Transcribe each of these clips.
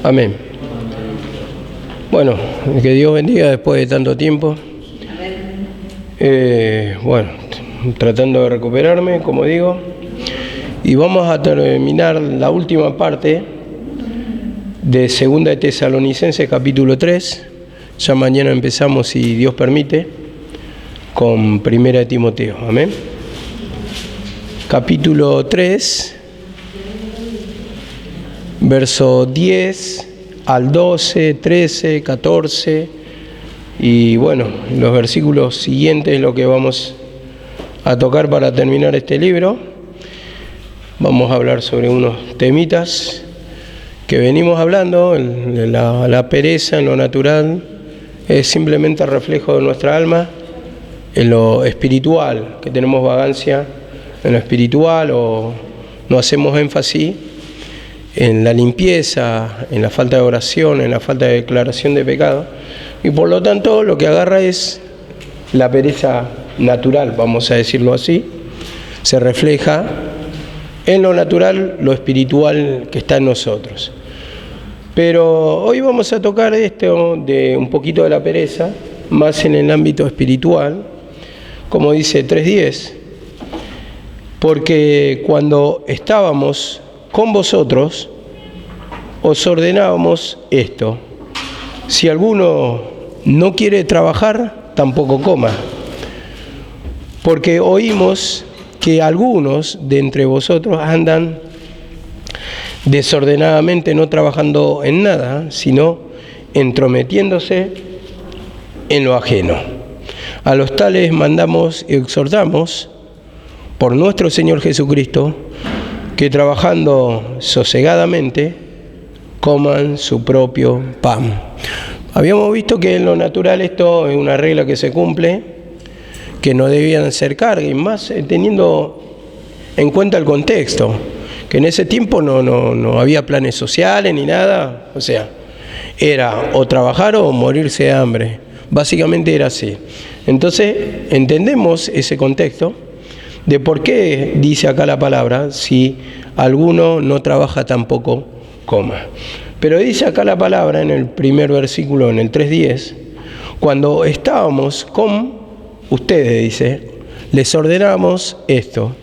Amén. Bueno, que Dios bendiga después de tanto tiempo. Bueno, tratando de recuperarme, como digo, y vamos a terminar la última parte de 2 de Tesalonicenses, capítulo 3. Ya mañana empezamos, si Dios permite, con 1 de Timoteo. Amén. Capítulo 3, verso 10 al 12, 13, 14, y bueno, los versículos siguientes es lo que vamos a tocar para terminar este libro. Vamos a hablar sobre unos temitas que venimos hablando. La pereza en lo natural es simplemente reflejo de nuestra alma. En lo espiritual, que tenemos vagancia en lo espiritual o no hacemos énfasis en la limpieza, en la falta de oración, en la falta de declaración de pecado, y por lo tanto lo que agarra es la pereza natural, vamos a decirlo así. Se refleja en lo natural lo espiritual que está en nosotros. Pero hoy vamos a tocar esto de un poquito de la pereza, más en el ámbito espiritual, como dice 3:10, porque cuando estábamos con vosotros, os ordenábamos esto: si alguno no quiere trabajar, tampoco coma. Porque oímos que algunos de entre vosotros andan desordenadamente, no trabajando en nada, sino entrometiéndose en lo ajeno. A los tales mandamos y exhortamos por nuestro Señor Jesucristo que trabajando sosegadamente coman su propio pan. Habíamos visto que en lo natural esto es una regla que se cumple, que no debían ser carga, y más teniendo en cuenta el contexto, que en ese tiempo no había planes sociales ni nada, o sea, era o trabajar o morirse de hambre, básicamente era así. Entonces entendemos ese contexto de por qué dice acá la palabra: si alguno no trabaja, tampoco coma. Pero dice acá la palabra en el primer versículo, en el 3:10, cuando estábamos con ustedes, dice, les ordenamos esto,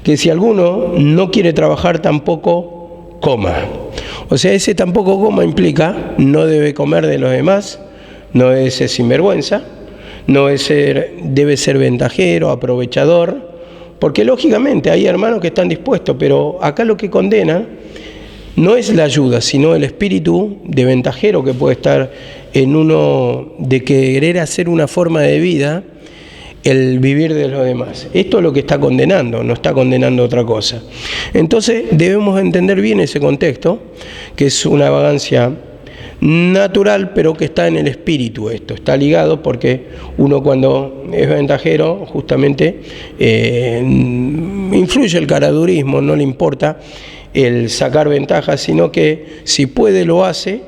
que si alguno no quiere trabajar, tampoco coma. O sea, ese tampoco coma implica no debe comer de los demás, no debe ser sinvergüenza, no debe ser ventajero, aprovechador, porque lógicamente hay hermanos que están dispuestos, pero acá lo que condena no es la ayuda, sino el espíritu de ventajero que puede estar en uno, de querer hacer una forma de vida, el vivir de los demás. Esto es lo que está condenando, no está condenando otra cosa. Entonces debemos entender bien ese contexto, que es una vagancia natural, pero que está en el espíritu. Esto está ligado porque uno, cuando es ventajero, justamente influye el caradurismo, no le importa el sacar ventaja, sino que si puede lo hace,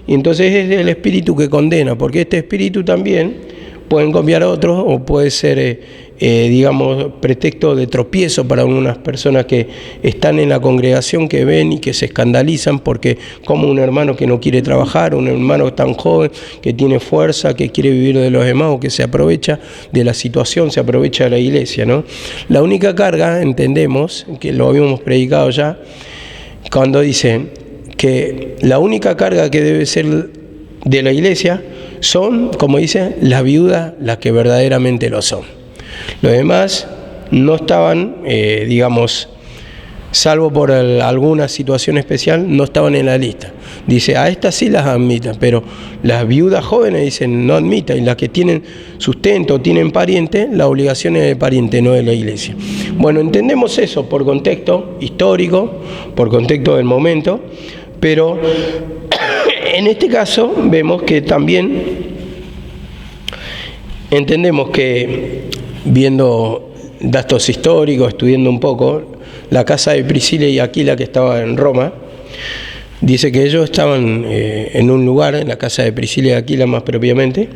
y entonces es el espíritu que condena, porque este espíritu también pueden copiar a otros, o puede ser, digamos, pretexto de tropiezo para unas personas que están en la congregación, que ven y que se escandalizan porque como un hermano que no quiere trabajar, un hermano tan joven que tiene fuerza, que quiere vivir de los demás, o que se aprovecha de la situación, se aprovecha de la iglesia, ¿no? La única carga, entendemos, que lo habíamos predicado ya, cuando dice que la única carga que debe ser de la iglesia son, como dice, las viudas las que verdaderamente lo son. Los demás no estaban, digamos, salvo por alguna situación especial, no estaban en la lista. Dice, a estas sí las admitan, pero las viudas jóvenes, dicen, no admitan, y las que tienen sustento, tienen pariente, la obligación es del pariente, no de la iglesia. Bueno, entendemos eso por contexto histórico, por contexto del momento, pero en este caso vemos que también entendemos que, viendo datos históricos, estudiando un poco, la casa de Priscila y Aquila, que estaba en Roma, dice que ellos estaban en un lugar, en la casa de Priscila y Aquila más propiamente,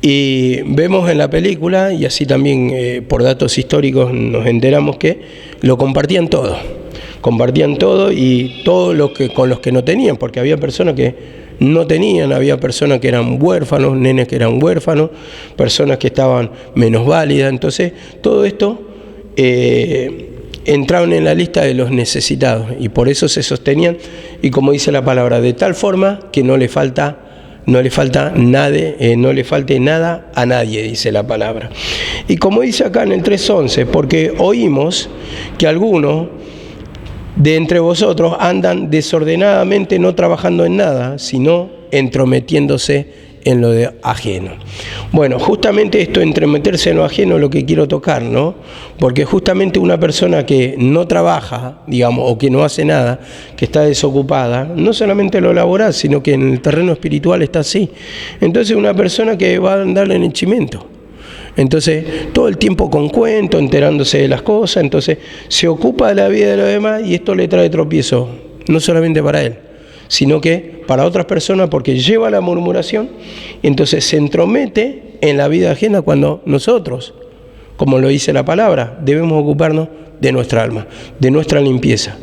y vemos en la película, y así también por datos históricos nos enteramos, que lo compartían todo. compartían todo y todo lo que con los que no tenían, porque había personas que no tenían, había personas que eran huérfanos, nenes que eran huérfanos, personas que estaban menos válidas. Entonces, todo esto entraban en la lista de los necesitados y por eso se sostenían, y como dice la palabra, de tal forma que no le falte nada a nadie, dice la palabra. Y como dice acá en el 3:11, porque oímos que algunos de entre vosotros andan desordenadamente, no trabajando en nada, sino entrometiéndose en lo de ajeno. Bueno, justamente esto, entremeterse en lo ajeno, es lo que quiero tocar, ¿no? Porque justamente una persona que no trabaja, digamos, o que no hace nada, que está desocupada, no solamente en lo laboral, sino que en el terreno espiritual está así. Entonces, una persona que va a andar en el chimento. Entonces, todo el tiempo con cuento, enterándose de las cosas, entonces se ocupa de la vida de los demás y esto le trae tropiezo, no solamente para él, sino que para otras personas, porque lleva la murmuración, y entonces se entromete en la vida ajena cuando nosotros, como lo dice la palabra, debemos ocuparnos de nuestra alma, de nuestra limpieza.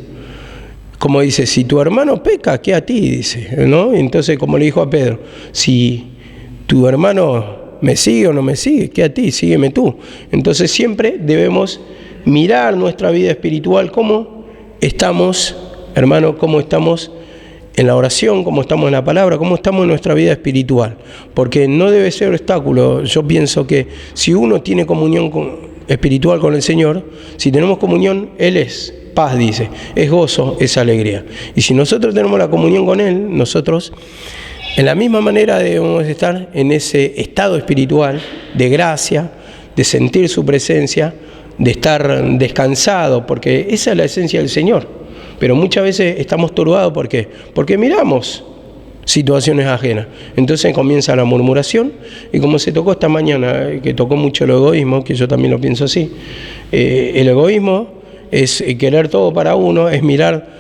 Como dice, si tu hermano peca, ¿qué a ti? Dice, ¿no? Entonces, como le dijo a Pedro, si tu hermano me sigue o no me sigue, ¿qué a ti? Sígueme tú. Entonces siempre debemos mirar nuestra vida espiritual, cómo estamos, hermano, cómo estamos en la oración, cómo estamos en la palabra, cómo estamos en nuestra vida espiritual, porque no debe ser obstáculo. Yo pienso que si uno tiene comunión espiritual con el Señor, si tenemos comunión, Él es paz, dice, es gozo, es alegría. Y si nosotros tenemos la comunión con Él, nosotros en la misma manera debemos estar en ese estado espiritual de gracia, de sentir su presencia, de estar descansado, porque esa es la esencia del Señor. Pero muchas veces estamos turbados, ¿por qué? Porque miramos situaciones ajenas. Entonces comienza la murmuración, y como se tocó esta mañana, que tocó mucho el egoísmo, que yo también lo pienso así, el egoísmo es querer todo para uno, es mirar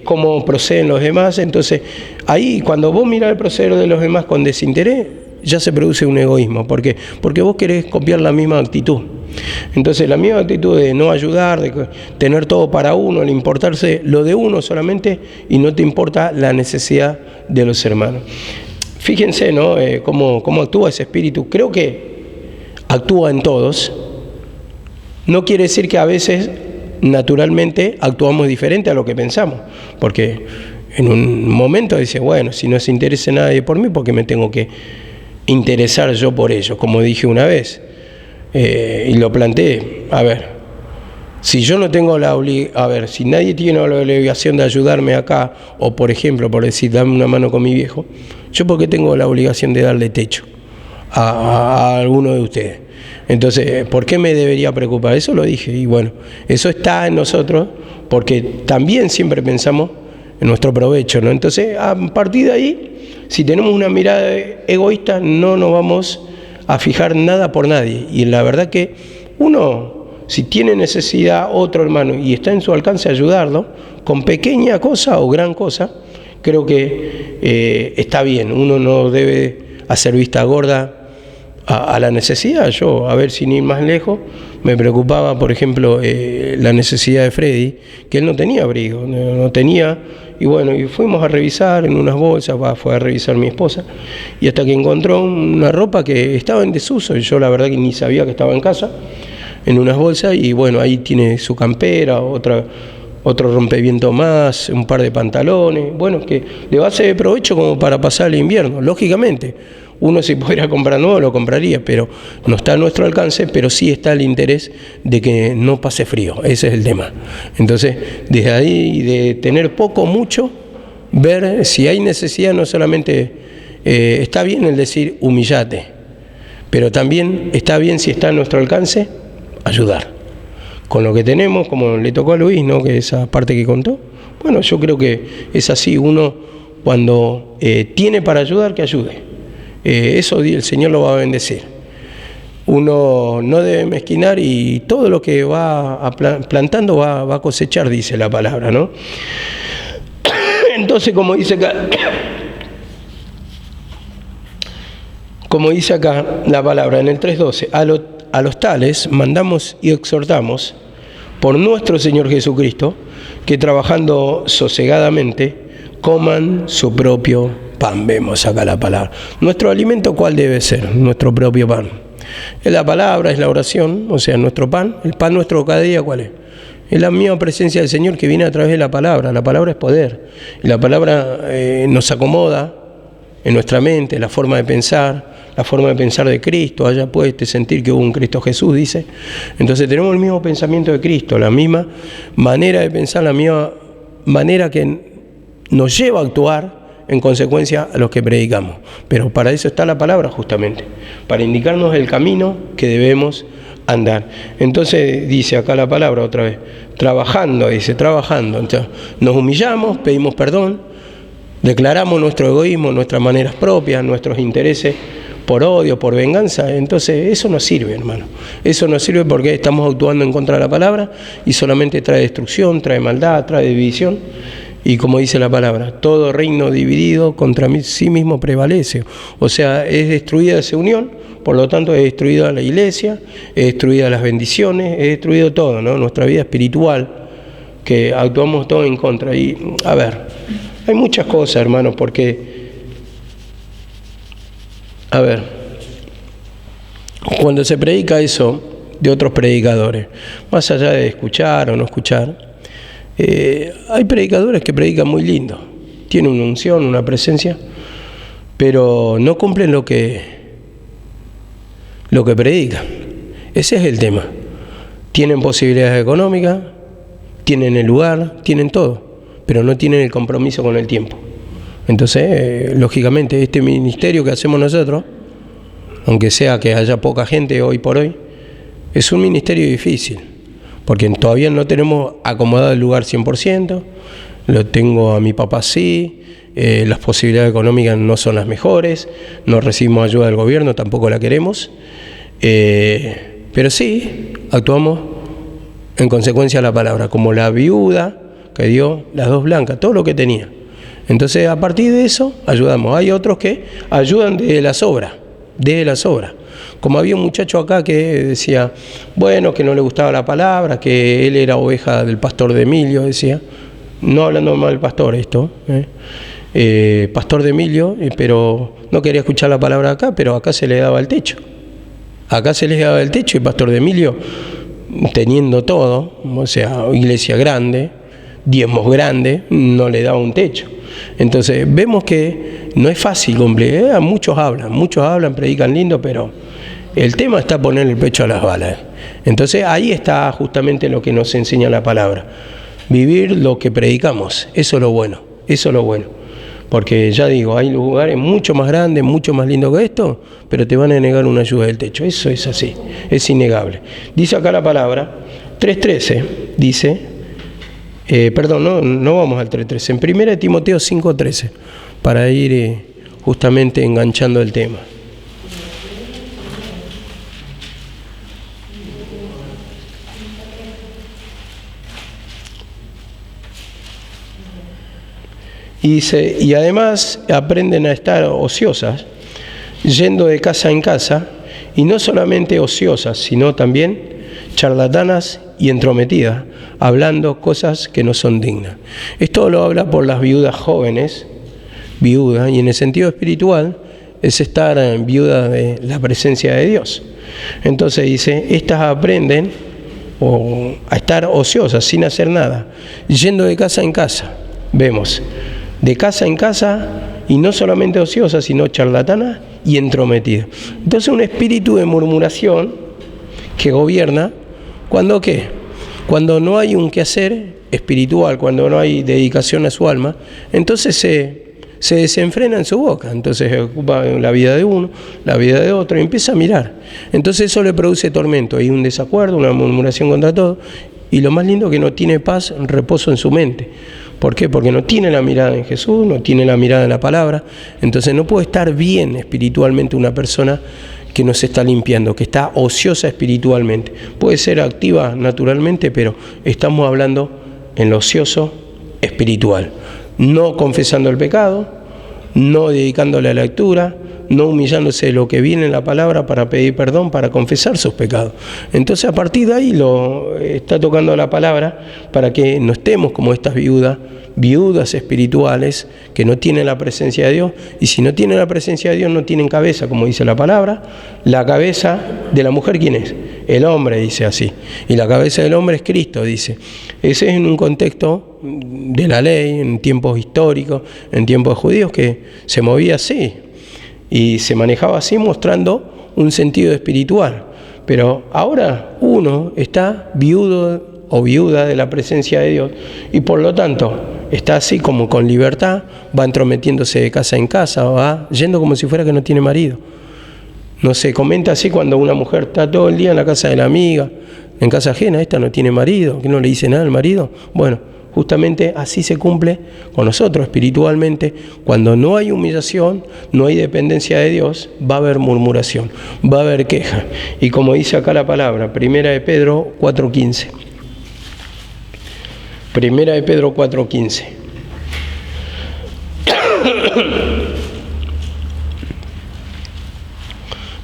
cómo proceden los demás. Entonces ahí, cuando vos mirás el proceder de los demás con desinterés, ya se produce un egoísmo. ¿Por qué? Porque vos querés copiar la misma actitud. Entonces la misma actitud de no ayudar, de tener todo para uno, de importarse lo de uno solamente, y no te importa la necesidad de los hermanos. Fíjense, ¿no? Cómo actúa ese espíritu. Creo que actúa en todos. No quiere decir que a veces naturalmente actuamos diferente a lo que pensamos, porque en un momento dice, bueno, si no se interesa nadie por mí, ¿por qué me tengo que interesar yo por ellos? Como dije una vez, y lo planteé, a ver, si yo no tengo si nadie tiene la obligación de ayudarme acá, o por ejemplo, por decir, dame una mano con mi viejo, ¿yo por qué tengo la obligación de darle techo a alguno de ustedes? Entonces, ¿por qué me debería preocupar? Eso lo dije, y bueno, eso está en nosotros, porque también siempre pensamos en nuestro provecho, ¿no? Entonces, a partir de ahí, si tenemos una mirada egoísta, no nos vamos a fijar nada por nadie. Y la verdad que uno, si tiene necesidad otro hermano y está en su alcance ayudarlo, con pequeña cosa o gran cosa, creo que está bien. Uno no debe hacer vista gorda a la necesidad. Yo, a ver, sin ir más lejos, me preocupaba, por ejemplo, la necesidad de Freddy, que él no tenía abrigo, no tenía, y bueno, y fuimos a revisar en unas bolsas, fue a revisar mi esposa, y hasta que encontró una ropa que estaba en desuso, y yo la verdad que ni sabía que estaba en casa, en unas bolsas, y bueno, ahí tiene su campera, otro rompeviento más, un par de pantalones, bueno, que le va a ser de provecho como para pasar el invierno, lógicamente. Uno, si pudiera comprar nuevo, lo compraría, pero no está a nuestro alcance, pero sí está el interés de que no pase frío. Ese es el tema. Entonces, desde ahí, de tener poco, mucho, ver si hay necesidad. No solamente está bien el decir humillate, pero también está bien, si está a nuestro alcance, ayudar. Con lo que tenemos, como le tocó a Luis, ¿no? Que esa parte que contó, bueno, yo creo que es así. Uno, cuando tiene para ayudar, que ayude. Eso el Señor lo va a bendecir. Uno no debe mezquinar, y todo lo que va plantando va a cosechar, dice la palabra, ¿no? Entonces, como dice acá la palabra en el 3:12, a los tales mandamos y exhortamos por nuestro Señor Jesucristo, que trabajando sosegadamente coman su propio pan. Vemos acá la palabra. ¿Nuestro alimento cuál debe ser? Nuestro propio pan. Es la palabra, es la oración, o sea, nuestro pan. El pan nuestro cada día, ¿cuál es? Es la misma presencia del Señor que viene a través de la palabra. La palabra es poder. Y la palabra nos acomoda en nuestra mente, la forma de pensar de Cristo. Allá puedes sentir que hubo un Cristo Jesús, dice. Entonces tenemos el mismo pensamiento de Cristo, la misma manera de pensar, la misma manera que nos lleva a actuar en consecuencia a los que predicamos. Pero para eso está la palabra justamente, para indicarnos el camino que debemos andar. Entonces dice acá la palabra otra vez, trabajando, dice, trabajando. Entonces, nos humillamos, pedimos perdón, declaramos nuestro egoísmo, nuestras maneras propias, nuestros intereses por odio, por venganza. Entonces eso no sirve, hermano. Eso no sirve porque estamos actuando en contra de la palabra y solamente trae destrucción, trae maldad, trae división. Y como dice la palabra, todo reino dividido contra sí mismo prevalece. O sea, es destruida esa unión, por lo tanto es destruida la iglesia, es destruida las bendiciones, es destruido todo, ¿no? Nuestra vida espiritual, que actuamos todo en contra. Y, a ver, hay muchas cosas, hermanos, porque, a ver, cuando se predica eso de otros predicadores, más allá de escuchar o no escuchar, hay predicadores que predican muy lindo, tienen una unción, una presencia, pero no cumplen lo que predican. Ese es el tema. Tienen posibilidades económicas, tienen el lugar, tienen todo, pero no tienen el compromiso con el tiempo. Entonces, lógicamente, este ministerio que hacemos nosotros, aunque sea que haya poca gente hoy por hoy, es un ministerio difícil, porque todavía no tenemos acomodado el lugar 100%, lo tengo a mi papá sí, las posibilidades económicas no son las mejores, no recibimos ayuda del gobierno, tampoco la queremos, pero sí, actuamos en consecuencia de la palabra, como la viuda que dio las 2 blancas, todo lo que tenía. Entonces, a partir de eso, ayudamos. Hay otros que ayudan desde las obras, Como había un muchacho acá que decía, bueno, que no le gustaba la palabra, que él era oveja del pastor de Emilio, decía, no hablando mal del pastor esto, pastor de Emilio, pero no quería escuchar la palabra acá, pero acá se le daba el techo. Acá se les daba el techo y pastor de Emilio, teniendo todo, o sea, iglesia grande, diezmos grandes, no le daba un techo. Entonces, vemos que no es fácil cumplir. Muchos hablan, predican lindo, pero el tema está poner el pecho a las balas. Entonces, ahí está justamente lo que nos enseña la palabra. Vivir lo que predicamos, eso es lo bueno, Porque ya digo, hay lugares mucho más grandes, mucho más lindos que esto, pero te van a negar una ayuda del techo. Eso es así, es innegable. Dice acá la palabra, 3:13, dice... no vamos al 3:13, en 1 Timoteo 5:13, para ir justamente enganchando el tema. Y dice, y además aprenden a estar ociosas, yendo de casa en casa, y no solamente ociosas, sino también charlatanas y entrometidas, hablando cosas que no son dignas. Esto lo habla por las viudas jóvenes, y en el sentido espiritual es estar viuda de la presencia de Dios. Entonces dice, estas aprenden a estar ociosas, sin hacer nada, yendo de casa en casa. Vemos, de casa en casa, y no solamente ociosas, sino charlatanas y entrometidas. Entonces un espíritu de murmuración que gobierna, ¿cuándo qué? Cuando no hay un quehacer espiritual, cuando no hay dedicación a su alma, entonces se desenfrena en su boca. Entonces ocupa la vida de uno, la vida de otro, y empieza a mirar. Entonces eso le produce tormento, hay un desacuerdo, una murmuración contra todo, y lo más lindo es que no tiene paz, reposo en su mente. ¿Por qué? Porque no tiene la mirada en Jesús, no tiene la mirada en la palabra. Entonces no puede estar bien espiritualmente una persona que no se está limpiando, que está ociosa espiritualmente. Puede ser activa naturalmente, pero estamos hablando en lo ocioso espiritual. No confesando el pecado, no dedicándole a la lectura, no humillándose lo que viene en la palabra para pedir perdón, para confesar sus pecados. Entonces a partir de ahí lo está tocando la palabra para que no estemos como estas viudas espirituales que no tienen la presencia de Dios, y si no tienen la presencia de Dios no tienen cabeza, como dice la palabra. La cabeza de la mujer, ¿quién es? El hombre, dice así, y la cabeza del hombre es Cristo, dice. Ese es en un contexto de la ley, en tiempos históricos, en tiempos judíos, que se movía así y se manejaba así, mostrando un sentido espiritual. Pero ahora uno está viudo o viuda de la presencia de Dios, y por lo tanto está así como con libertad, va entrometiéndose de casa en casa, va yendo como si fuera que no tiene marido. No se comenta así cuando una mujer está todo el día en la casa de la amiga, en casa ajena, esta no tiene marido, que no le dice nada al marido. Bueno, justamente así se cumple con nosotros espiritualmente. Cuando no hay humillación, no hay dependencia de Dios, va a haber murmuración, va a haber queja. Y como dice acá la palabra, Primera de Pedro 4:15. Primera de Pedro 4:15.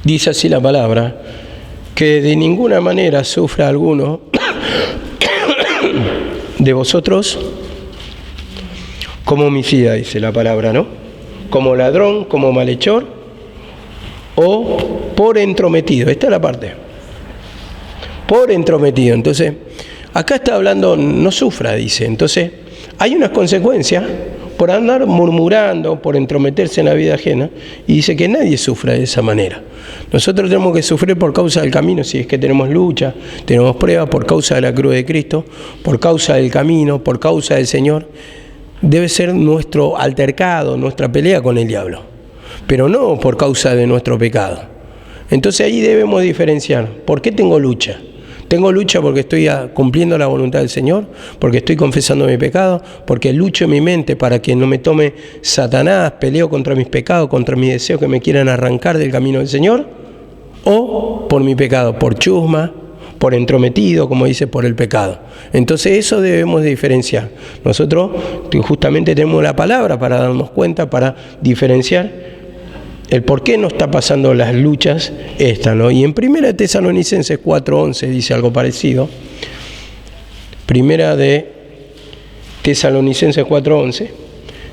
Dice así la palabra, que de ninguna manera sufra alguno de vosotros como homicida, dice la palabra, ¿no? Como ladrón, como malhechor o por entrometido. Esta es la parte. Por entrometido. Entonces, acá está hablando, no sufra, dice. Entonces, hay unas consecuencias por andar murmurando, por entrometerse en la vida ajena, y dice que nadie sufra de esa manera. Nosotros tenemos que sufrir por causa del camino, si es que tenemos lucha, tenemos pruebas, por causa de la cruz de Cristo, por causa del camino, por causa del Señor. Debe ser nuestro altercado, nuestra pelea con el diablo, pero no por causa de nuestro pecado. Entonces ahí debemos diferenciar. ¿Por qué tengo lucha? Tengo lucha porque estoy cumpliendo la voluntad del Señor, porque estoy confesando mi pecado, porque lucho en mi mente para que no me tome Satanás, peleo contra mis pecados, contra mis deseos que me quieran arrancar del camino del Señor, o por mi pecado, por chusma, por entrometido, como dice, por el pecado. Entonces eso debemos de diferenciar. Nosotros justamente tenemos la palabra para darnos cuenta, para diferenciar el por qué nos está pasando las luchas esta, ¿no? Y en Primera de Tesalonicenses 4:11 dice algo parecido. Primera de Tesalonicenses 4:11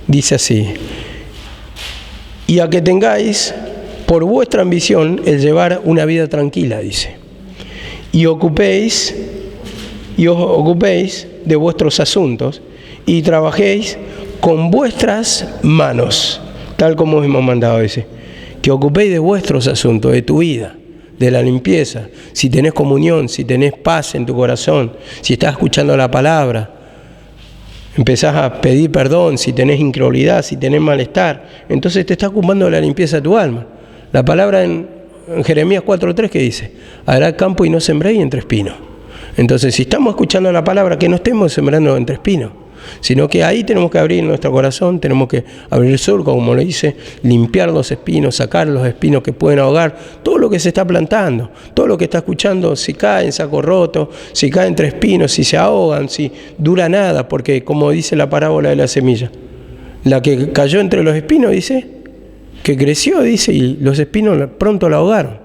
dice así: y a que tengáis por vuestra ambición el llevar una vida tranquila, dice, y os ocupéis de vuestros asuntos y trabajéis con vuestras manos, tal como os hemos mandado, dice. Que ocupéis de vuestros asuntos, de tu vida, de la limpieza, si tenés comunión, si tenés paz en tu corazón, si estás escuchando la palabra, empezás a pedir perdón, si tenés incredulidad, si tenés malestar, entonces te está ocupando de la limpieza de tu alma. La palabra en Jeremías 4:3 que dice, hará campo y no sembréis entre espinos. Entonces si estamos escuchando la palabra, que no estemos sembrando entre espinos, sino que ahí tenemos que abrir nuestro corazón, tenemos que abrir el surco, como lo dice, limpiar los espinos, sacar los espinos que pueden ahogar todo lo que se está plantando, todo lo que está escuchando, si cae en saco roto, si cae entre espinos, si se ahogan, si dura nada, porque como dice la parábola de la semilla, la que cayó entre los espinos, dice, que creció, dice, y los espinos pronto la ahogaron.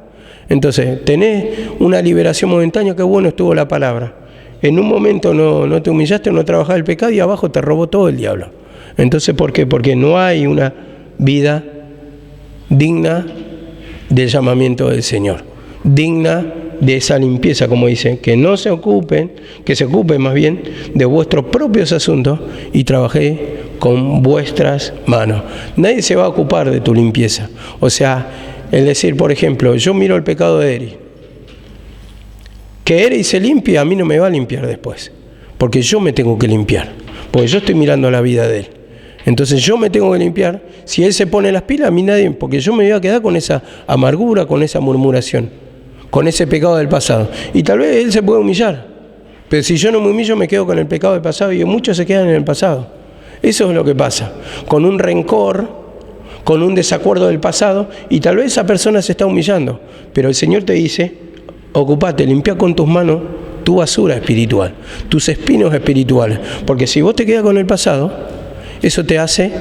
Entonces, tenés una liberación momentánea, que bueno estuvo la palabra. En un momento no te humillaste, no trabajaste el pecado y abajo te robó todo el diablo. Entonces, ¿por qué? Porque no hay una vida digna del llamamiento del Señor, digna de esa limpieza, como dicen, que se ocupen más bien de vuestros propios asuntos y trabajéis con vuestras manos. Nadie se va a ocupar de tu limpieza. O sea, el decir, por ejemplo, yo miro el pecado de Eri, que Eri se limpia, a mí no me va a limpiar después, porque yo me tengo que limpiar, porque yo estoy mirando la vida de él. Entonces yo me tengo que limpiar. Si él se pone las pilas, a mí nadie, porque yo me voy a quedar con esa amargura, con esa murmuración, con ese pecado del pasado. Y tal vez él se puede humillar, pero si yo no me humillo, me quedo con el pecado del pasado, y muchos se quedan en el pasado. Eso es lo que pasa, con un rencor, con un desacuerdo del pasado, y tal vez esa persona se está humillando, pero el Señor te dice, ocupate, limpia con tus manos tu basura espiritual, tus espinos espirituales, porque si vos te quedas con el pasado, eso te hace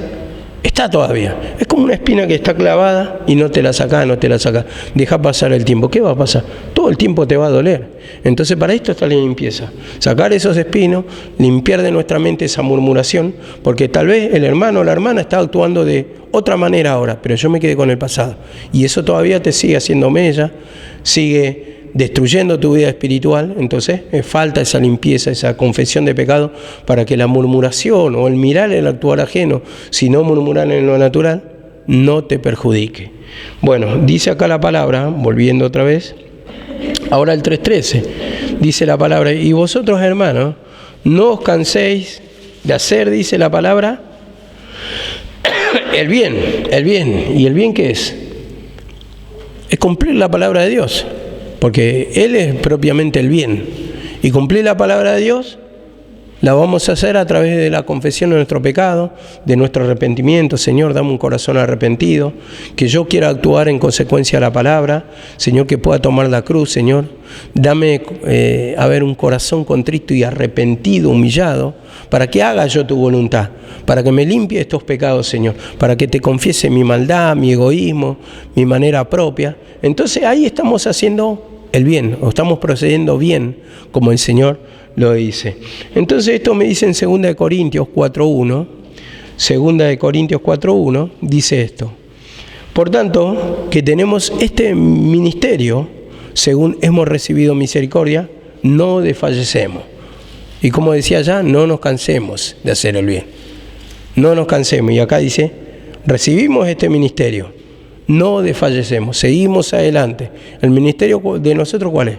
Está todavía. Es como una espina que está clavada y no te la sacás, no te la sacás. Deja pasar el tiempo. ¿Qué va a pasar? Todo el tiempo te va a doler. Entonces para esto está la limpieza. Sacar esos espinos, limpiar de nuestra mente esa murmuración, porque tal vez el hermano o la hermana está actuando de otra manera ahora, pero yo me quedé con el pasado. Y eso todavía te sigue haciendo mella, sigue destruyendo tu vida espiritual. Entonces falta esa limpieza, esa confesión de pecado, para que la murmuración o el mirar el actuar ajeno, si no murmurar en lo natural, no te perjudique. Bueno, dice acá la palabra, volviendo otra vez, ahora el 3:13, dice la palabra: y vosotros, hermanos, no os canséis de hacer, dice la palabra, el bien. ¿Y el bien qué es? Es cumplir la palabra de Dios. Porque Él es propiamente el bien. Y cumplir la palabra de Dios la vamos a hacer a través de la confesión de nuestro pecado, de nuestro arrepentimiento. Señor, dame un corazón arrepentido, que yo quiera actuar en consecuencia a la palabra. Señor, que pueda tomar la cruz. Señor, dame un corazón contrito y arrepentido, humillado, para que haga yo tu voluntad, para que me limpie estos pecados, Señor, para que te confiese mi maldad, mi egoísmo, mi manera propia. Entonces ahí estamos haciendo el bien, o estamos procediendo bien, como el Señor lo dice. Entonces esto me dice en 2 Corintios 4:1, 2 Corintios 4:1, dice esto: por tanto, que tenemos este ministerio, según hemos recibido misericordia, no desfallecemos. Y como decía ya, no nos cansemos de hacer el bien. No nos cansemos. Y acá dice, recibimos este ministerio, no desfallecemos, seguimos adelante. El ministerio de nosotros, ¿cuál es?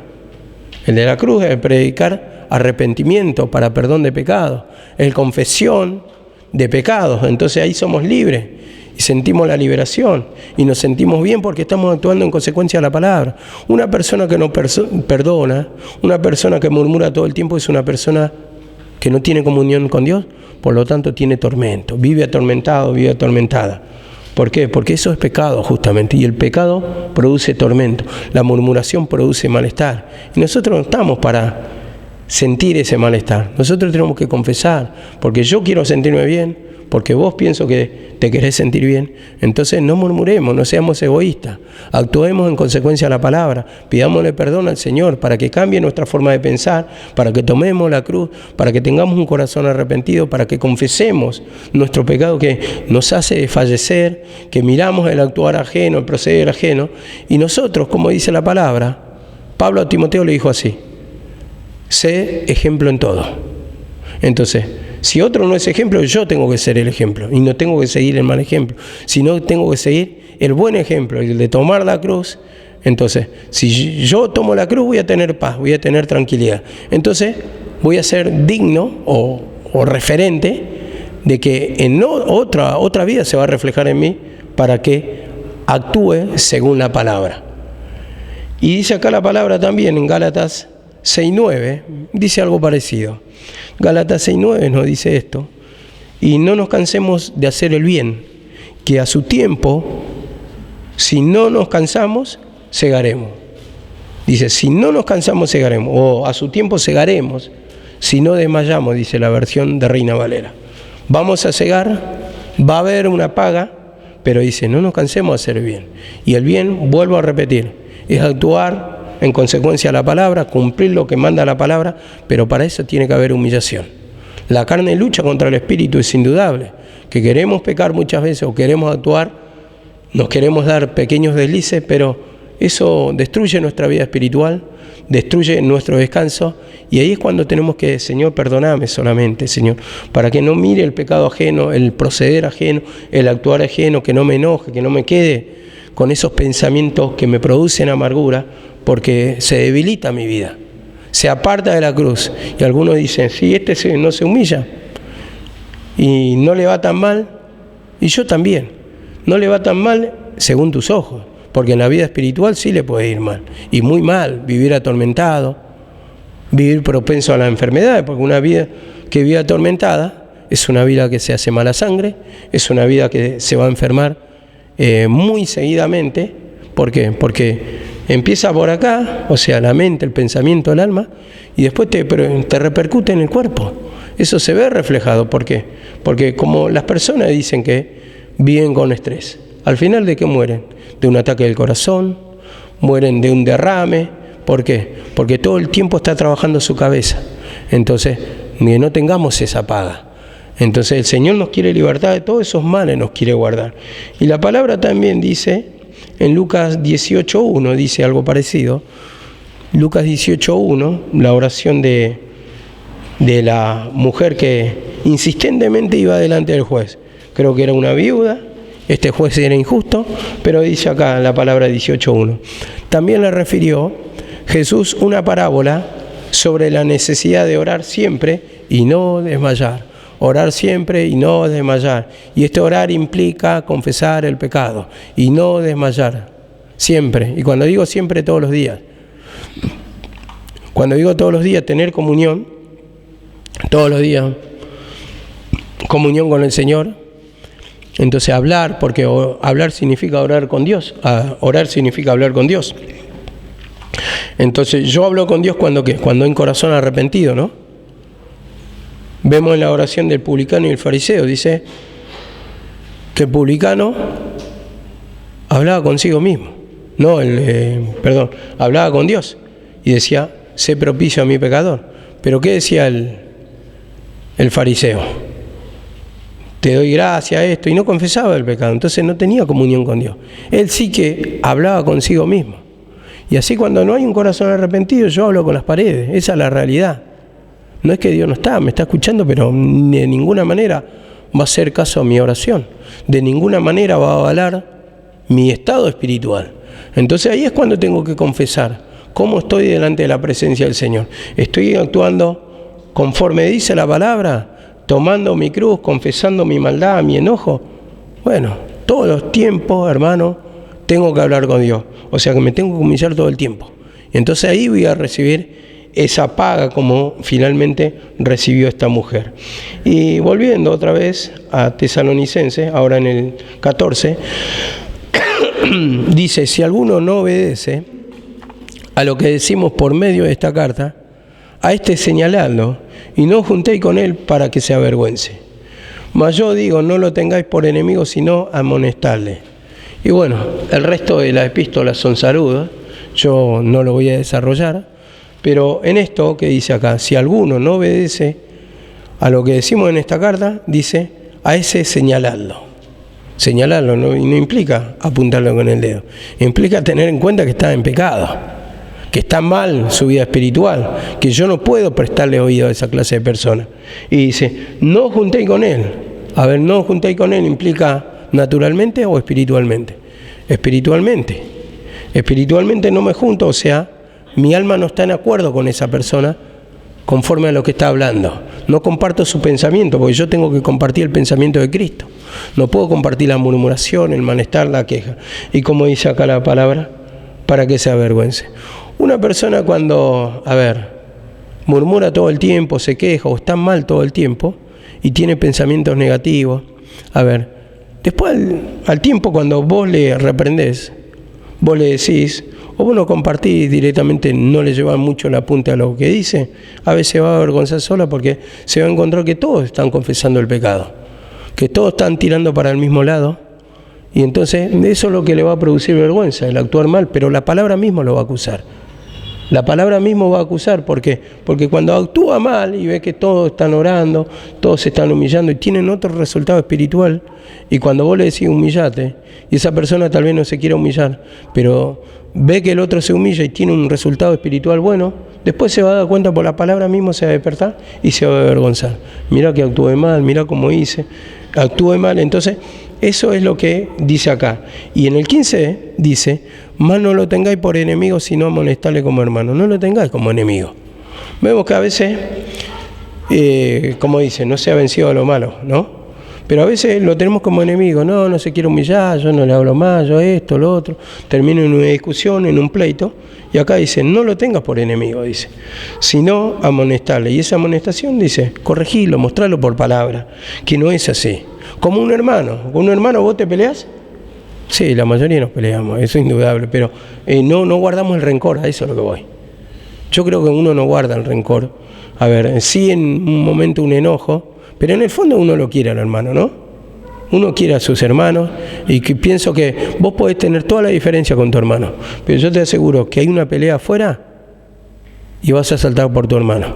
El de la cruz, es predicar arrepentimiento para perdón de pecados, es confesión de pecados. Entonces ahí somos libres y sentimos la liberación y nos sentimos bien porque estamos actuando en consecuencia de la palabra. Una persona que no perdona, una persona que murmura todo el tiempo, es una persona que no tiene comunión con Dios, por lo tanto tiene tormento, vive atormentado, vive atormentada. ¿Por qué? Porque eso es pecado justamente, y el pecado produce tormento, la murmuración produce malestar, y nosotros no estamos para sentir ese malestar. Nosotros tenemos que confesar, porque yo quiero sentirme bien, porque vos pienso que te querés sentir bien. Entonces no murmuremos, no seamos egoístas, actuemos en consecuencia a la palabra, pidámosle perdón al Señor para que cambie nuestra forma de pensar, para que tomemos la cruz, para que tengamos un corazón arrepentido, para que confesemos nuestro pecado que nos hace fallecer, que miramos el actuar ajeno, el proceder ajeno, y nosotros, como dice la palabra, Pablo a Timoteo le dijo así: sé ejemplo en todo. Entonces, si otro no es ejemplo, yo tengo que ser el ejemplo y no tengo que seguir el mal ejemplo, sino tengo que seguir el buen ejemplo, el de tomar la cruz. Entonces, si yo tomo la cruz, voy a tener paz, voy a tener tranquilidad. Entonces, voy a ser digno o referente de que en otra vida se va a reflejar en mí para que actúe según la palabra. Y dice acá la palabra también en Gálatas 6:9, dice algo parecido. Gálatas 6:9 nos dice esto: y no nos cansemos de hacer el bien, que a su tiempo, si no nos cansamos, segaremos. Dice, si no nos cansamos, segaremos, o a su tiempo segaremos, si no desmayamos, dice la versión de Reina Valera. Vamos a segar, va a haber una paga, pero dice, no nos cansemos de hacer el bien. Y el bien, vuelvo a repetir, es actuar en consecuencia a la palabra, cumplir lo que manda la palabra, pero para eso tiene que haber humillación. La carne lucha contra el espíritu, es indudable, que queremos pecar muchas veces o queremos actuar, nos queremos dar pequeños deslices, pero eso destruye nuestra vida espiritual, destruye nuestro descanso, y ahí es cuando tenemos que, Señor, perdóname solamente, Señor, para que no mire el pecado ajeno, el proceder ajeno, el actuar ajeno, que no me enoje, que no me quede con esos pensamientos que me producen amargura, porque se debilita mi vida, se aparta de la cruz. Y algunos dicen, sí, no se humilla y no le va tan mal, y yo también, no le va tan mal según tus ojos, porque en la vida espiritual sí le puede ir mal, y muy mal, vivir atormentado, vivir propenso a la enfermedad, porque una vida que vive atormentada es una vida que se hace mala sangre, es una vida que se va a enfermar muy seguidamente. ¿Por qué? Porque empieza por acá, o sea, la mente, el pensamiento, el alma, y después te repercute en el cuerpo. Eso se ve reflejado. ¿Por qué? Porque como las personas dicen que viven con estrés. Al final, ¿de qué mueren? De un ataque del corazón, mueren de un derrame. ¿Por qué? Porque todo el tiempo está trabajando su cabeza. Entonces, que no tengamos esa paga. Entonces, el Señor nos quiere libertar de todos esos males, nos quiere guardar. Y la palabra también dice, en Lucas 18:1, dice algo parecido. Lucas 18:1, la oración de la mujer que insistentemente iba delante del juez. Creo que era una viuda, este juez era injusto, pero dice acá la palabra 18:1. También le refirió Jesús una parábola sobre la necesidad de orar siempre y no desmayar. Orar siempre y no desmayar. Y este orar implica confesar el pecado y no desmayar. Siempre. Y cuando digo siempre, todos los días. Cuando digo todos los días, tener comunión, todos los días, comunión con el Señor. Entonces hablar, porque hablar significa orar con Dios. Orar significa hablar con Dios. Entonces yo hablo con Dios cuando ¿qué? Cuando en corazón arrepentido, ¿no? Vemos en la oración del publicano y el fariseo, dice que el publicano hablaba consigo mismo. No, hablaba con Dios y decía, sé propicio a mi pecador. Pero ¿qué decía el fariseo? Te doy gracias a esto, y no confesaba el pecado, entonces no tenía comunión con Dios. Él sí que hablaba consigo mismo. Y así cuando no hay un corazón arrepentido, yo hablo con las paredes, esa es la realidad. No es que Dios no está, me está escuchando, pero de ninguna manera va a hacer caso a mi oración, de ninguna manera va a avalar mi estado espiritual. Entonces ahí es cuando tengo que confesar cómo estoy delante de la presencia del Señor. ¿Estoy actuando conforme dice la palabra? ¿Tomando mi cruz, confesando mi maldad, mi enojo? Bueno, todos los tiempos, hermano, tengo que hablar con Dios. O sea que me tengo que humillar todo el tiempo. Y entonces ahí voy a recibir esa paga como finalmente recibió esta mujer. Y volviendo otra vez a Tesalonicenses, ahora en el 14, dice, si alguno no obedece a lo que decimos por medio de esta carta, a este señaladlo y no juntéis con él para que se avergüence. Mas yo digo, no lo tengáis por enemigo, sino amonestadle. Y bueno, el resto de las epístolas son saludos, yo no lo voy a desarrollar, pero en esto que dice acá, si alguno no obedece a lo que decimos en esta carta, dice, a ese señaladlo. Señalarlo no implica apuntarlo con el dedo, implica tener en cuenta que está en pecado, que está mal su vida espiritual, que yo no puedo prestarle oído a esa clase de personas. Y dice, no juntéis con él. A ver, no juntéis con él implica naturalmente o espiritualmente. Espiritualmente. Espiritualmente no me junto, o sea, mi alma no está en acuerdo con esa persona conforme a lo que está hablando. No comparto su pensamiento, porque yo tengo que compartir el pensamiento de Cristo. No puedo compartir la murmuración, el malestar, la queja. Y como dice acá la palabra, para que se avergüence. Una persona cuando, murmura todo el tiempo, se queja o está mal todo el tiempo y tiene pensamientos negativos, después al tiempo cuando vos le reprendés, vos le decís, o vos no compartís directamente, no le llevas mucho la punta a lo que dice, a veces va a avergonzar sola porque se va a encontrar que todos están confesando el pecado, que todos están tirando para el mismo lado, y entonces eso es lo que le va a producir vergüenza, el actuar mal, pero la palabra misma lo va a acusar. La palabra mismo va a acusar, ¿por qué? Porque cuando actúa mal y ve que todos están orando, todos se están humillando y tienen otro resultado espiritual, y cuando vos le decís humillate, y esa persona tal vez no se quiera humillar, pero ve que el otro se humilla y tiene un resultado espiritual bueno, después se va a dar cuenta por la palabra mismo, se va a despertar y se va a avergonzar. Mirá que actué mal, mirá cómo hice, actué mal, entonces eso es lo que dice acá. Y en el 15 dice, más no lo tengáis por enemigo, sino amonestarle como hermano. No lo tengáis como enemigo. Vemos que a veces, como dice, no se ha vencido a lo malo, ¿no? Pero a veces lo tenemos como enemigo. No se quiere humillar, yo no le hablo más, yo esto, lo otro. Termino en una discusión, en un pleito. Y acá dice, no lo tengas por enemigo, dice, sino amonestarle. Y esa amonestación dice, corregirlo, mostrarlo por palabra, que no es así. Como un hermano. ¿Con un hermano vos te peleás? Sí, la mayoría nos peleamos, eso es indudable, pero no guardamos el rencor, a eso es lo que voy. Yo creo que uno no guarda el rencor. Sí en un momento un enojo, pero en el fondo uno lo quiere al hermano, ¿no? Uno quiere a sus hermanos y que pienso que vos podés tener toda la diferencia con tu hermano, pero yo te aseguro que hay una pelea afuera y vas a saltar por tu hermano.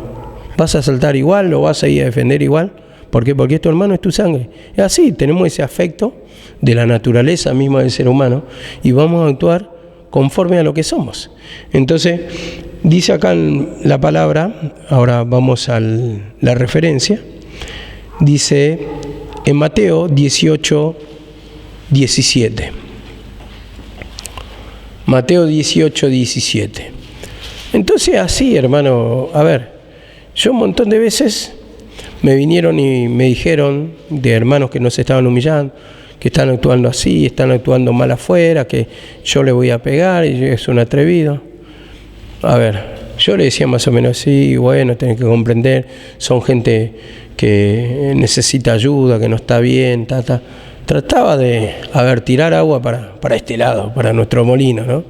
Vas a saltar igual, lo vas a ir a defender igual. ¿Por qué? Porque tu hermano es tu sangre. Es así, tenemos ese afecto de la naturaleza misma del ser humano y vamos a actuar conforme a lo que somos. Entonces, dice acá en la palabra, ahora vamos a la referencia, dice en Mateo 18, 17. Mateo 18, 17. Entonces así, hermano, a ver, yo un montón de veces me vinieron y me dijeron de hermanos que nos estaban humillando, que están actuando así, están actuando mal afuera, que yo le voy a pegar y es un atrevido. A ver, yo le decía más o menos así, bueno, tenés que comprender, son gente que necesita ayuda, que no está bien, Trataba de, tirar agua para este lado, para nuestro molino, ¿no?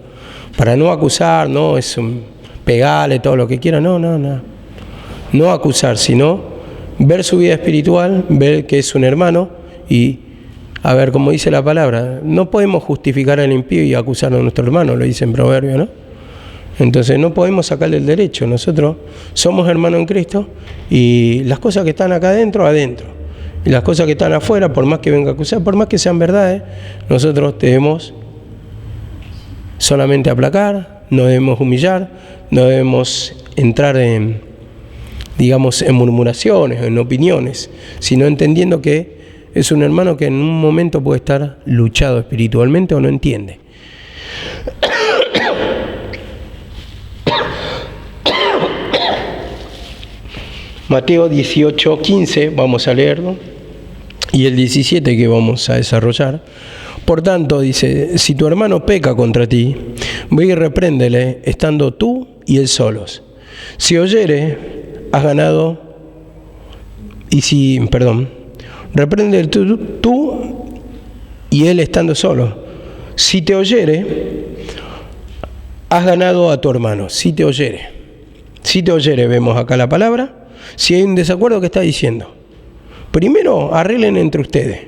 Para no acusar, no, es un pegarle todo lo que quiera, no. No acusar, sino ver su vida espiritual, ver que es un hermano y, a ver, como dice la palabra, no podemos justificar al impío y acusar a nuestro hermano, lo dice en Proverbio, ¿no? Entonces no podemos sacarle el derecho, nosotros somos hermanos en Cristo y las cosas que están acá adentro, y las cosas que están afuera, por más que venga a acusar, por más que sean verdades, nosotros debemos solamente aplacar, no debemos humillar, no debemos entrar en murmuraciones, en opiniones, sino entendiendo que es un hermano que en un momento puede estar luchado espiritualmente o no entiende. Mateo 18, 15, vamos a leerlo, y el 17 que vamos a desarrollar. Por tanto, dice, si tu hermano peca contra ti, ve y repréndele, estando tú y él solos. Si oyere, has ganado, repréndele tú y él estando solo. Si te oyere, has ganado a tu hermano. Si te oyere, vemos acá la palabra. Si hay un desacuerdo, ¿qué está diciendo? Primero, arreglen entre ustedes.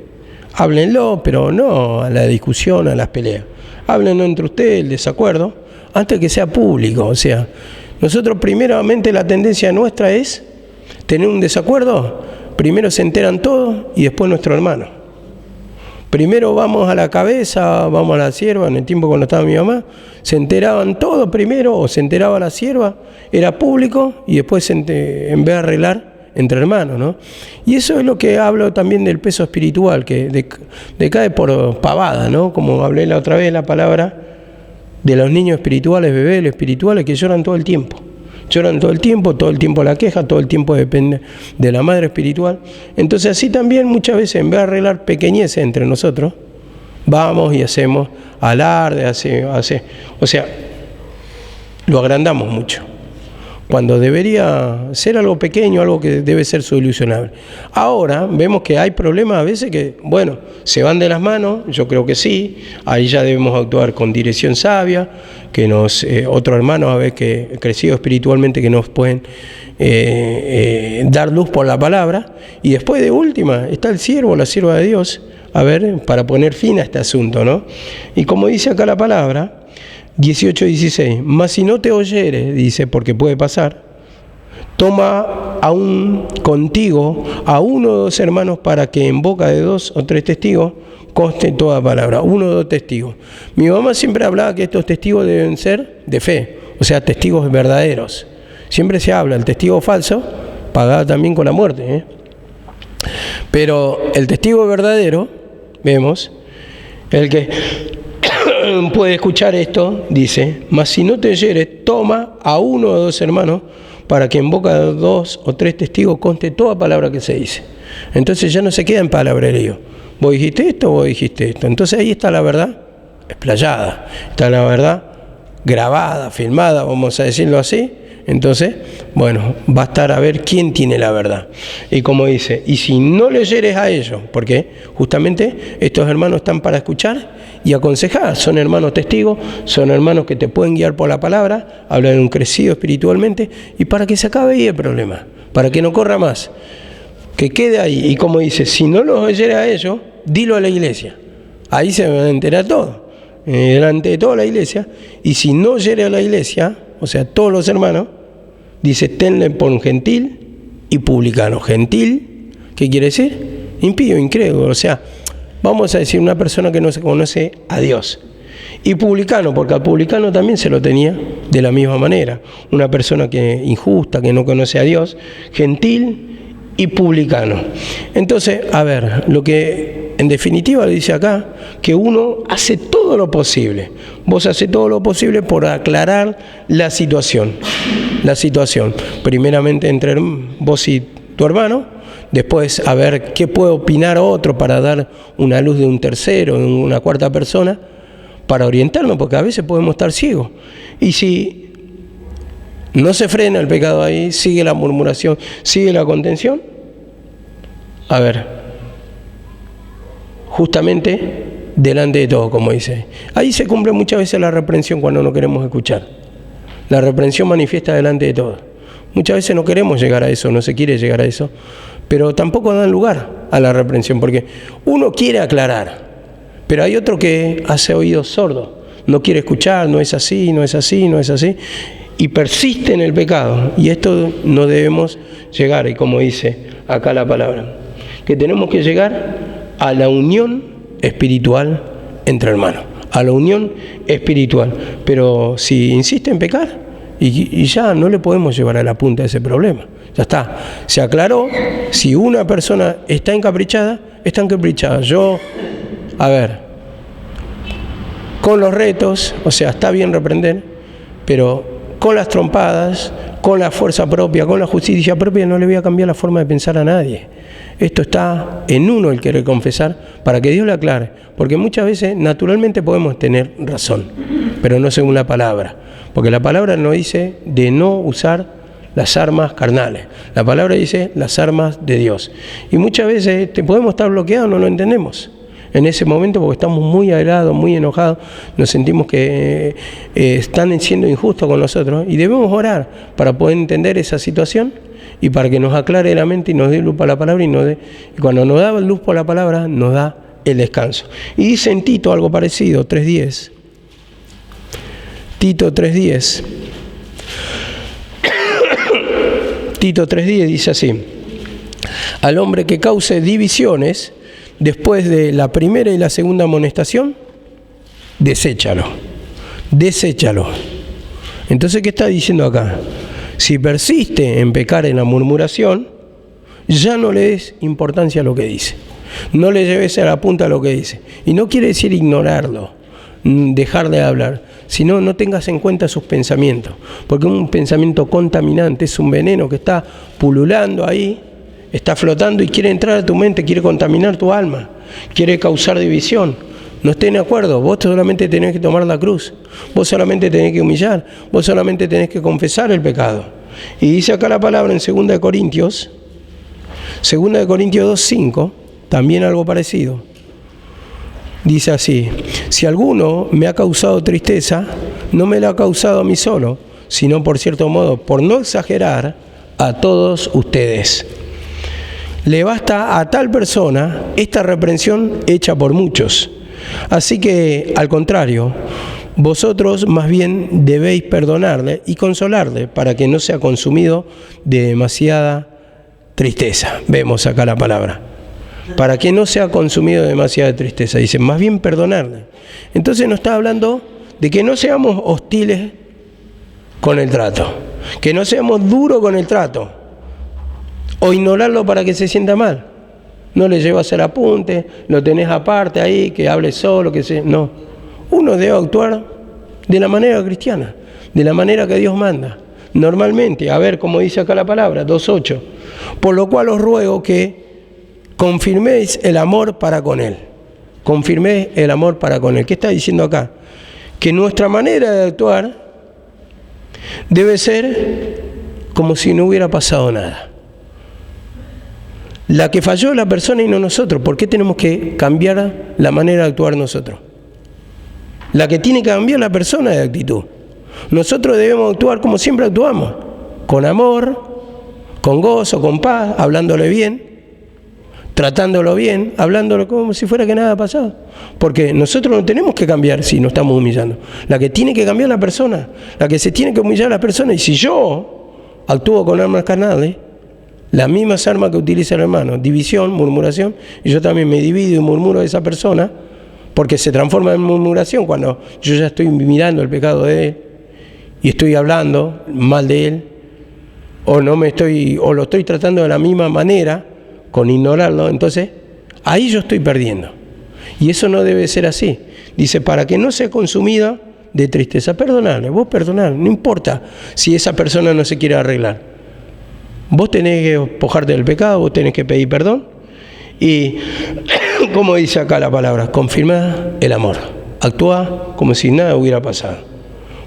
Háblenlo, pero no a la discusión, a las peleas. Háblenlo entre ustedes, el desacuerdo, antes que sea público. O sea, nosotros primeramente la tendencia nuestra es tener un desacuerdo. Primero se enteran todos y después nuestro hermano. Primero vamos a la cabeza, vamos a la sierva. En el tiempo cuando estaba mi mamá, se enteraban todos primero, o se enteraba la sierva, era público, y después en vez de arreglar entre hermanos, ¿no? Y eso es lo que hablo también del peso espiritual, que decae por pavada, ¿no? Como hablé la otra vez, la palabra de los niños espirituales, bebés espirituales, que lloran todo el tiempo. Lloran todo el tiempo la queja, todo el tiempo depende de la madre espiritual. Entonces así también muchas veces, en vez de arreglar pequeñeces entre nosotros, vamos y hacemos alarde, o sea, lo agrandamos mucho, cuando debería ser algo pequeño, algo que debe ser solucionable. Ahora vemos que hay problemas a veces que, bueno, se van de las manos, yo creo que sí, ahí ya debemos actuar con dirección sabia, que otros hermanos a veces que crecido espiritualmente que nos pueden dar luz por la palabra, y después de última está el siervo, la sierva de Dios, para poner fin a este asunto, ¿no? Y como dice acá la palabra, 18-16, mas si no te oyeres, dice, porque puede pasar, toma aún contigo a 1 o 2 hermanos para que en boca de 2 o 3 testigos conste toda palabra, 1 o 2 testigos. Mi mamá siempre hablaba que estos testigos deben ser de fe, o sea, testigos verdaderos. Siempre se habla, el testigo falso pagado también con la muerte, Pero el testigo verdadero, vemos, el que puede escuchar esto, dice, mas si no te oyeres, toma a 1 o 2 hermanos para que en boca de 2 o 3 testigos conste toda palabra que se dice. Entonces ya no se queda en palabrerío. Vos dijiste esto, vos dijiste esto. Entonces ahí está la verdad explayada, está la verdad grabada, filmada, vamos a decirlo así. Entonces, bueno, va a estar a ver quién tiene la verdad. Y como dice, y si no le oyeres a ellos, porque justamente estos hermanos están para escuchar y aconsejar, son hermanos testigos, son hermanos que te pueden guiar por la palabra, hablan de un crecido espiritualmente, y para que se acabe ahí el problema, para que no corra más, que quede ahí. Y como dice, si no los oyeres a ellos, dilo a la iglesia. Ahí se va a enterar todo, delante de toda la iglesia. Y si no hiere a la iglesia, o sea, todos los hermanos, dice, tenle por gentil y publicano. Gentil, ¿qué quiere decir? Impío, incrédulo. O sea, vamos a decir una persona que no se conoce a Dios. Y publicano, porque al publicano también se lo tenía de la misma manera. Una persona que injusta, que no conoce a Dios, gentil y publicano. Entonces, a ver, lo que en definitiva le dice acá, que uno hace todo lo posible. Vos haces todo lo posible por aclarar la situación. La situación, primeramente entre vos y tu hermano, después a ver qué puede opinar otro para dar una luz de un tercero, de una cuarta persona, para orientarnos, porque a veces podemos estar ciegos. Y si no se frena el pecado ahí, sigue la murmuración, sigue la contención, a ver, justamente delante de todo, como dice. Ahí se cumple muchas veces la reprensión cuando no queremos escuchar. La reprensión manifiesta delante de todo. Muchas veces no queremos llegar a eso, no se quiere llegar a eso, pero tampoco dan lugar a la reprensión, porque uno quiere aclarar, pero hay otro que hace oídos sordos, no quiere escuchar, no es así, no es así, no es así, y persiste en el pecado. Y esto no debemos llegar, y como dice acá la palabra, que tenemos que llegar a la unión espiritual entre hermanos, a la unión espiritual. Pero si insiste en pecar, y ya no le podemos llevar a la punta de ese problema. Ya está, se aclaró. Si una persona está encaprichada, está encaprichada. Yo, a ver, con los retos, o sea, está bien reprender, pero con las trompadas, con la fuerza propia, con la justicia propia, no le voy a cambiar la forma de pensar a nadie. Esto está en uno el querer confesar para que Dios lo aclare, porque muchas veces naturalmente podemos tener razón, pero no según la palabra, porque la palabra nos dice de no usar las armas carnales, la palabra dice las armas de Dios, y muchas veces podemos estar bloqueados, no lo entendemos en ese momento porque estamos muy airados, muy enojados, nos sentimos que están siendo injustos con nosotros, y debemos orar para poder entender esa situación y para que nos aclare la mente y nos dé luz para la palabra, y cuando nos da luz por la palabra nos da el descanso. Y dice en Tito algo parecido, 3:10. Tito 3:10. Tito 3:10 dice así: al hombre que cause divisiones después de la primera y la segunda amonestación, deséchalo. Deséchalo. Entonces, ¿qué está diciendo acá? Si persiste en pecar en la murmuración, ya no le des importancia a lo que dice. No le lleves a la punta a lo que dice. Y no quiere decir ignorarlo, dejar de hablar, sino no tengas en cuenta sus pensamientos. Porque un pensamiento contaminante es un veneno que está pululando ahí, está flotando y quiere entrar a tu mente, quiere contaminar tu alma, quiere causar división. No estén de acuerdo, vos solamente tenés que tomar la cruz, vos solamente tenés que humillar, vos solamente tenés que confesar el pecado. Y dice acá la palabra en 2 de Corintios 2:5, también algo parecido. Dice así: si alguno me ha causado tristeza, no me la ha causado a mí solo, sino por cierto modo, por no exagerar, a todos ustedes. Le basta a tal persona esta reprensión hecha por muchos. Así que, al contrario, vosotros más bien debéis perdonarle y consolarle para que no sea consumido de demasiada tristeza. Vemos acá la palabra. Para que no sea consumido de demasiada tristeza. Dice, más bien perdonarle. Entonces nos está hablando de que no seamos hostiles con el trato. Que no seamos duros con el trato. O ignorarlo para que se sienta mal. No le llevas el apunte, lo tenés aparte ahí, que hable solo, que se... No. Uno debe actuar de la manera cristiana, de la manera que Dios manda. Normalmente, a ver, como dice acá la palabra, 2:8. Por lo cual os ruego que confirméis el amor para con Él. Confirméis el amor para con Él. ¿Qué está diciendo acá? Que nuestra manera de actuar debe ser como si no hubiera pasado nada. La que falló es la persona y no nosotros. ¿Por qué tenemos que cambiar la manera de actuar nosotros? La que tiene que cambiar la persona de actitud. Nosotros debemos actuar como siempre actuamos, con amor, con gozo, con paz, hablándole bien, tratándolo bien, hablándolo como si fuera que nada ha pasado. Porque nosotros no tenemos que cambiar si nos estamos humillando. La que tiene que cambiar es la persona, la que se tiene que humillar es la persona. Y si yo actúo con armas carnales, las mismas armas que utiliza el hermano, división, murmuración, y yo también me divido y murmuro de esa persona, porque se transforma en murmuración cuando yo ya estoy mirando el pecado de él y estoy hablando mal de él, o lo estoy tratando de la misma manera, con ignorarlo. Entonces ahí yo estoy perdiendo, y eso no debe ser así. Dice, para que no sea consumida de tristeza, perdonarle, vos perdonarle, no importa si esa persona no se quiere arreglar, vos tenés que despojarte del pecado, vos tenés que pedir perdón, y como dice acá la palabra, confirmá el amor, actúa como si nada hubiera pasado.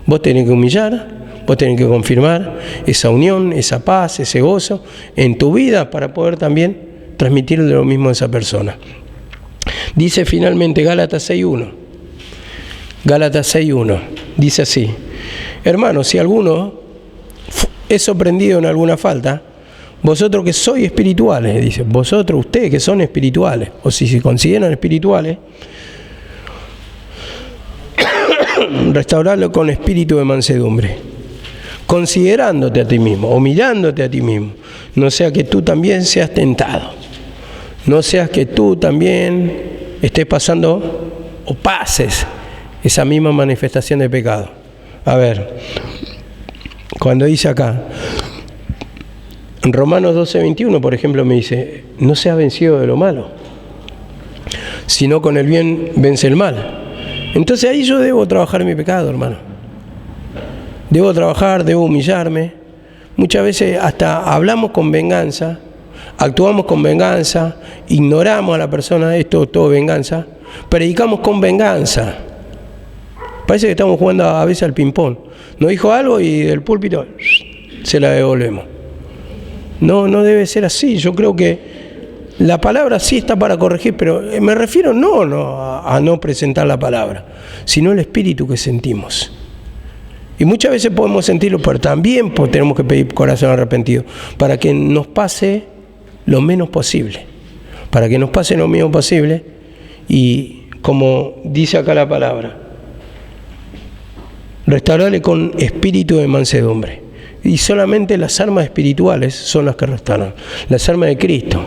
Vos tenés que humillar, vos tenés que confirmar esa unión, esa paz, ese gozo en tu vida para poder también transmitirle lo mismo a esa persona. Dice finalmente Gálatas 6.1. Gálatas 6.1 dice así: hermanos, si alguno es sorprendido en alguna falta, vosotros que sois espirituales, dice, vosotros, ustedes que son espirituales, o si se consideran espirituales, restaurarlo con espíritu de mansedumbre, considerándote a ti mismo, o mirándote a ti mismo, no sea que tú también seas tentado, no seas que tú también estés pasando o pases esa misma manifestación de pecado. A ver, cuando dice acá, en Romanos 12:21, por ejemplo, me dice, no seas vencido de lo malo, sino con el bien vence el mal. Entonces ahí yo debo trabajar mi pecado, hermano. Debo trabajar, debo humillarme. Muchas veces hasta hablamos con venganza, actuamos con venganza, ignoramos a la persona, esto todo venganza, predicamos con venganza. Parece que estamos jugando a veces al ping-pong. Nos dijo algo y del púlpito se la devolvemos. No debe ser así. Yo creo que la palabra sí está para corregir, pero me refiero a no presentar la palabra, sino el espíritu que sentimos. Y muchas veces podemos sentirlo, pero también tenemos que pedir corazón arrepentido, para que nos pase lo menos posible, para que nos pase lo menos posible, y como dice acá la palabra, restaurarle con espíritu de mansedumbre. Y solamente las armas espirituales son las que restauran, las armas de Cristo.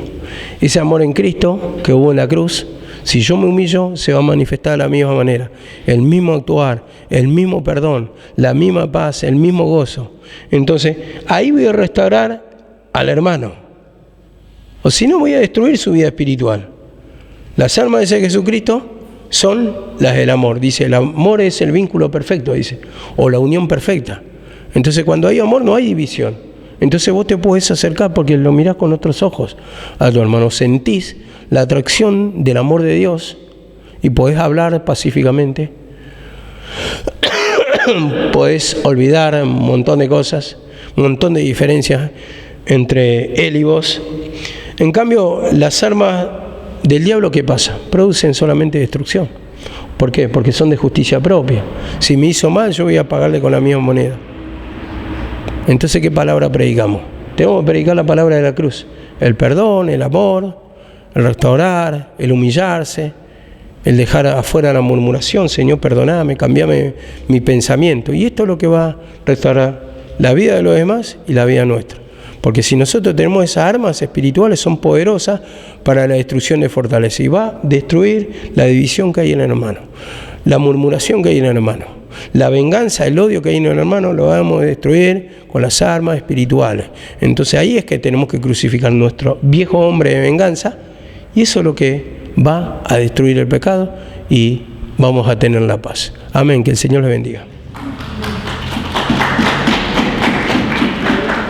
Ese amor en Cristo que hubo en la cruz, si yo me humillo, se va a manifestar de la misma manera. El mismo actuar, el mismo perdón, la misma paz, el mismo gozo. Entonces, ahí voy a restaurar al hermano. O si no, voy a destruir su vida espiritual. Las armas de ese Jesucristo son las del amor. Dice, el amor es el vínculo perfecto, dice, o la unión perfecta. Entonces, cuando hay amor no hay división. Entonces vos te podés acercar porque lo mirás con otros ojos a tu hermano. Sentís la atracción del amor de Dios y podés hablar pacíficamente. Podés olvidar un montón de cosas, un montón de diferencias entre él y vos. En cambio, las armas del diablo, ¿qué pasa? Producen solamente destrucción. ¿Por qué? Porque son de justicia propia. Si me hizo mal, yo voy a pagarle con la misma moneda. Entonces, ¿qué palabra predicamos? Tenemos que predicar la palabra de la cruz. El perdón, el amor, el restaurar, el humillarse, el dejar afuera la murmuración. Señor, perdoname, cambiame mi pensamiento. Y esto es lo que va a restaurar la vida de los demás y la vida nuestra. Porque si nosotros tenemos esas armas espirituales, son poderosas para la destrucción de fortaleza. Y va a destruir la división que hay en el hermano, la murmuración que hay en el hermano. La venganza, el odio que hay en el hermano, lo vamos a destruir con las armas espirituales. Entonces ahí es que tenemos que crucificar nuestro viejo hombre de venganza, y eso es lo que va a destruir el pecado y vamos a tener la paz. Amén, que el Señor les bendiga.